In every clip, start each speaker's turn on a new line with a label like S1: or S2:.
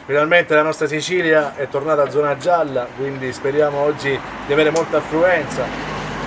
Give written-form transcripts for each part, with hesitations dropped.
S1: Finalmente la nostra Sicilia è tornata a zona gialla, quindi speriamo oggi di avere molta affluenza.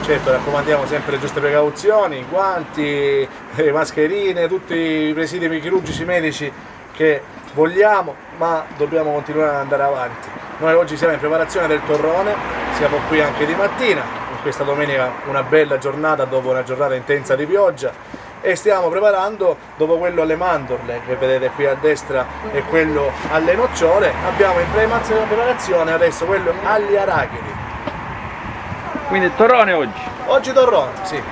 S1: Certo, raccomandiamo sempre le giuste precauzioni, guanti, mascherine, tutti i presidi chirurgici medici che vogliamo, ma dobbiamo continuare ad andare avanti. Noi oggi siamo in preparazione del torrone, siamo qui anche di mattina, in questa domenica una bella giornata dopo una giornata intensa di pioggia, e stiamo preparando, dopo quello alle mandorle che vedete qui a destra e quello alle nocciole, abbiamo in preparazione adesso quello agli arachidi.
S2: Quindi torrone oggi?
S1: Oggi torrone, sì.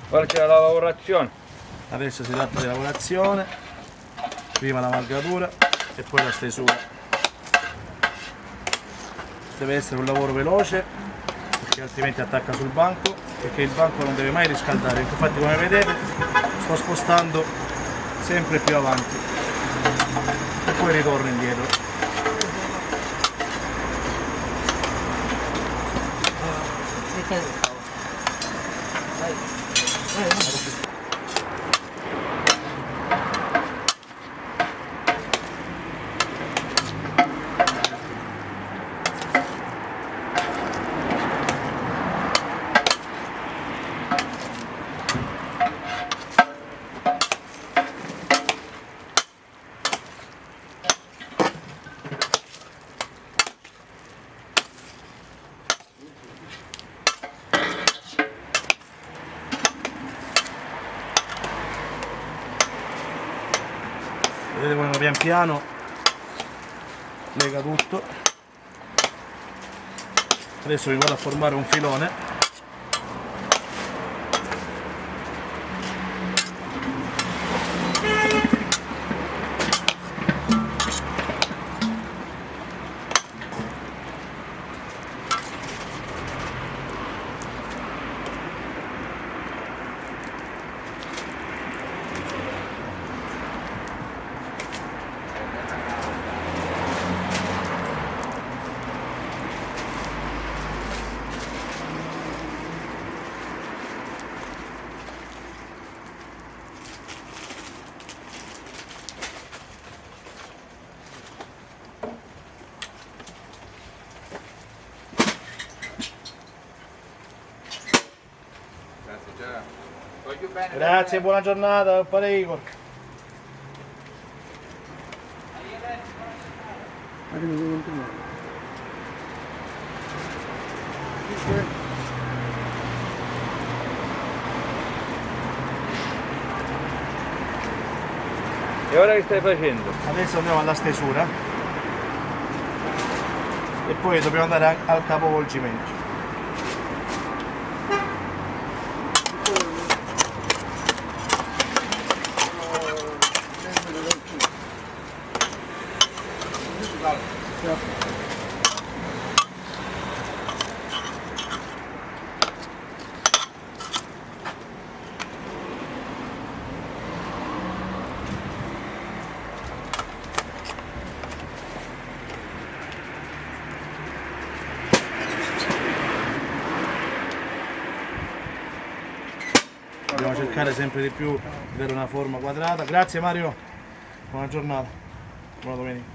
S2: Ora c'è la lavorazione.
S1: Adesso si tratta di lavorazione, prima la marcatura e poi la stesura. Deve essere un lavoro veloce perché altrimenti attacca sul banco, perché il banco non deve mai riscaldare. Infatti, come vedete, sto spostando sempre più avanti e poi ritorno indietro. Vedete come pian piano lega tutto. Adesso vi vado a formare un filone. Grazie, buona giornata, padre Igor.
S2: E ora che stai facendo?
S1: Adesso andiamo alla stesura e poi dobbiamo andare al capovolgimento. Dobbiamo cercare sempre di più di avere una forma quadrata. Grazie Mario, buona giornata, buona domenica.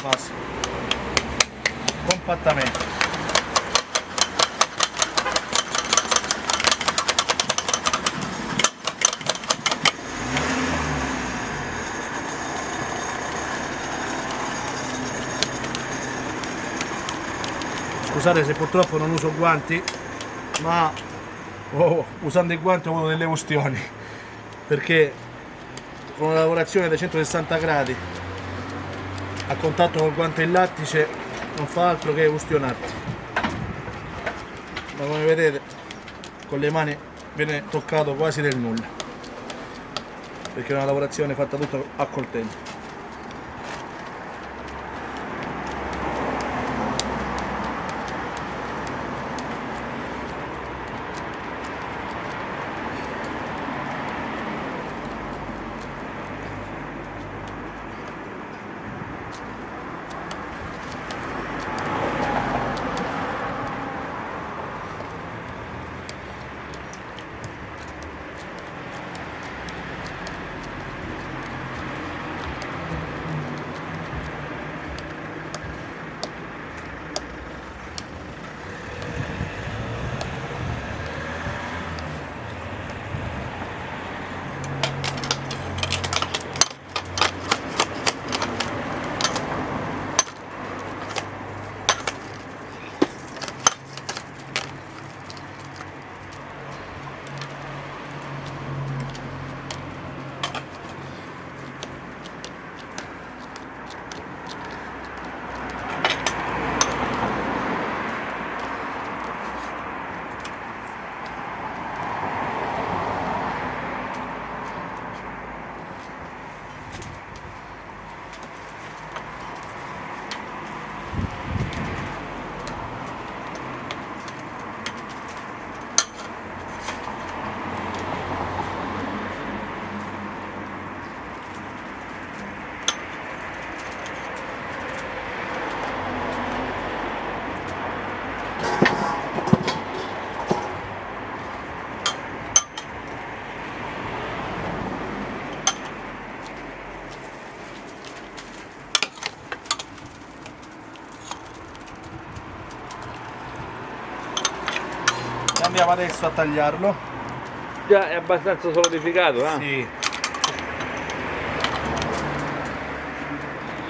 S1: Basta. Compattamente. Scusate se purtroppo non uso guanti, ma usando i guanti ho avuto delle ustioni, perché con una lavorazione da 160 gradi a contatto col guante in lattice non fa altro che ustionarti. Ma come vedete con le mani viene toccato quasi del nulla, perché è una lavorazione fatta tutta a coltello. Andiamo adesso a tagliarlo.
S2: Già è abbastanza solidificato, eh?
S1: Sì.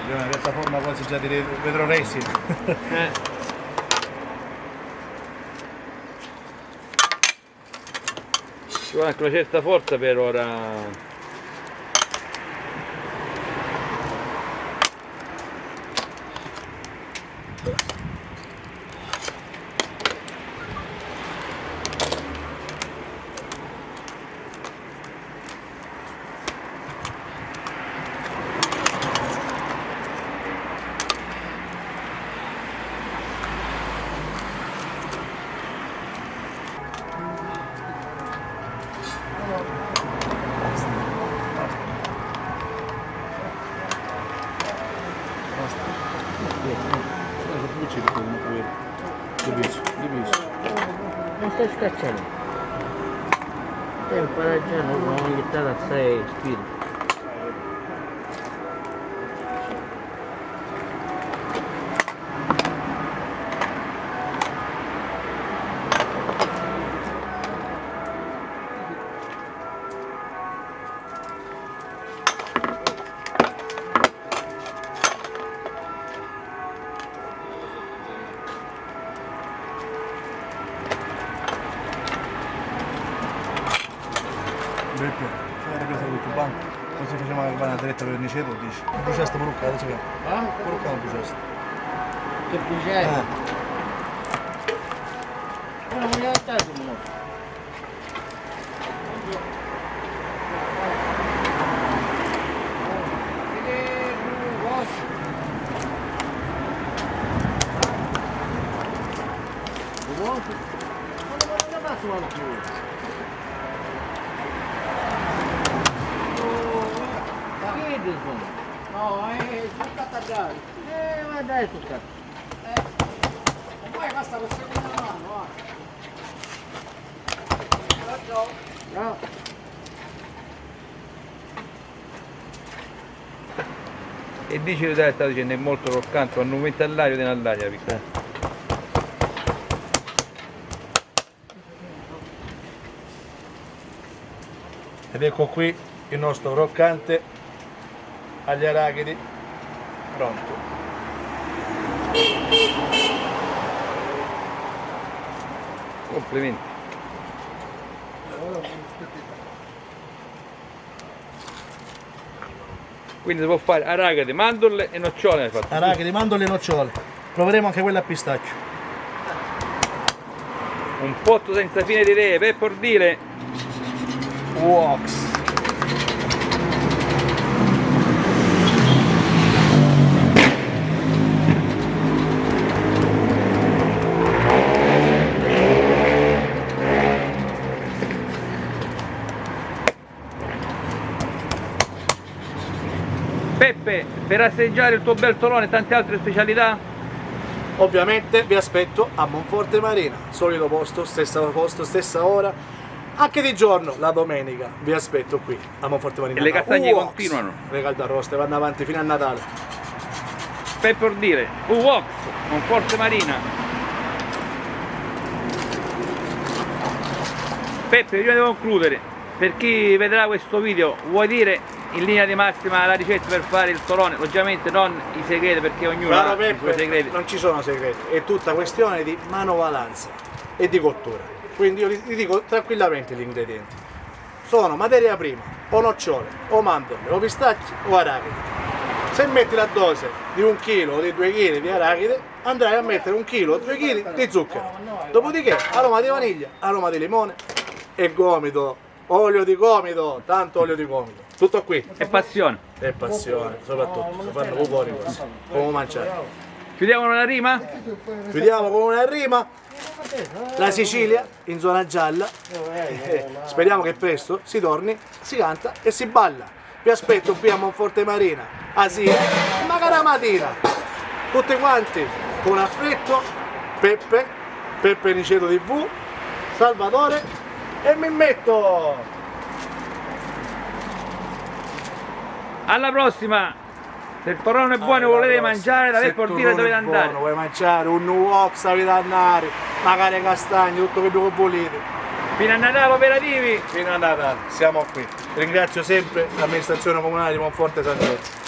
S1: Abbiamo una piattaforma quasi già di vetroresina.
S2: Ci vuole anche una certa forza per ora.
S3: Non stai scacciando, stai imparaggiando con una chitarra assai spirito.
S1: Beppe, fai la presa con il tuo banco. Così facciamo la campana diretta per il niceto, dici. Bruciaste perucca, adesso che. Perucca non bruciaste.
S3: Che bugiai? Una moglie a casa, no?
S4: No, è buttata già.
S3: Ma dai su cazzo.
S4: Ormai basta con seconda mano, va. Ciao.
S3: Ciao.
S2: E dici che stavo dicendo è molto croccante, quando metti all'aria tiene all'aria piccola.
S1: Ed ecco qui il nostro croccante agli arachidi pronto.
S2: Complimenti. Quindi si può fare arachidi, mandorle e nocciole hai fatto.
S1: Arachidi, mandorle e nocciole. Proveremo anche quella a pistacchio.
S2: Un potto senza fine di idee, per ordire.
S1: Wox.
S2: Peppe, per assaggiare il tuo bel torone e tante altre specialità?
S1: Ovviamente vi aspetto a Monforte Marina, solito posto, stessa ora, anche di giorno, la domenica, vi aspetto qui a Monforte Marina.
S2: E le castagne
S1: Uox.
S2: continuano.
S1: Le caldaroste vanno avanti fino a Natale.
S2: Per ordire, Uvox, Monforte Marina. Peppe, prima di concludere, per chi vedrà questo video, vuoi dire in linea di massima la ricetta per fare il torone? Logicamente non i segreti, perché ognuno
S1: Caro
S2: ha i suoi
S1: Peppe,
S2: segreti.
S1: non ci sono segreti, è tutta questione di manovalanza e di cottura. Quindi io vi dico tranquillamente gli ingredienti. Sono materia prima, o nocciole, o mandorle, o pistacchi, o arachidi. Se metti la dose di 1 kg o di 2 kg di arachide, andrai a mettere 1 kg o 2 kg di zucchero. Dopodiché aroma di vaniglia, aroma di limone e gomito, olio di gomito, tanto olio di gomito. Tutto qui.
S2: E passione.
S1: E passione, soprattutto, si fanno fuori così, come mangiare.
S2: Chiudiamo con una rima?
S1: Chiudiamo con una rima. La Sicilia in zona gialla. Speriamo che presto si torni, si canta e si balla. Vi aspetto qui a Monforte Marina, a Sire, magari a mattina. Tutti quanti con affetto, Peppe Niceto TV, Salvatore e mi metto.
S2: Alla prossima! Se il torone è buono e volete mangiare, da per dire dovete andare.
S1: Vuoi mangiare un Wox, avete andare, magari castagne, tutto quello che volete.
S2: Fino a Natale operativi!
S1: Fino a Natale, siamo qui. Ringrazio sempre l'amministrazione comunale di Monforte San Giorgio.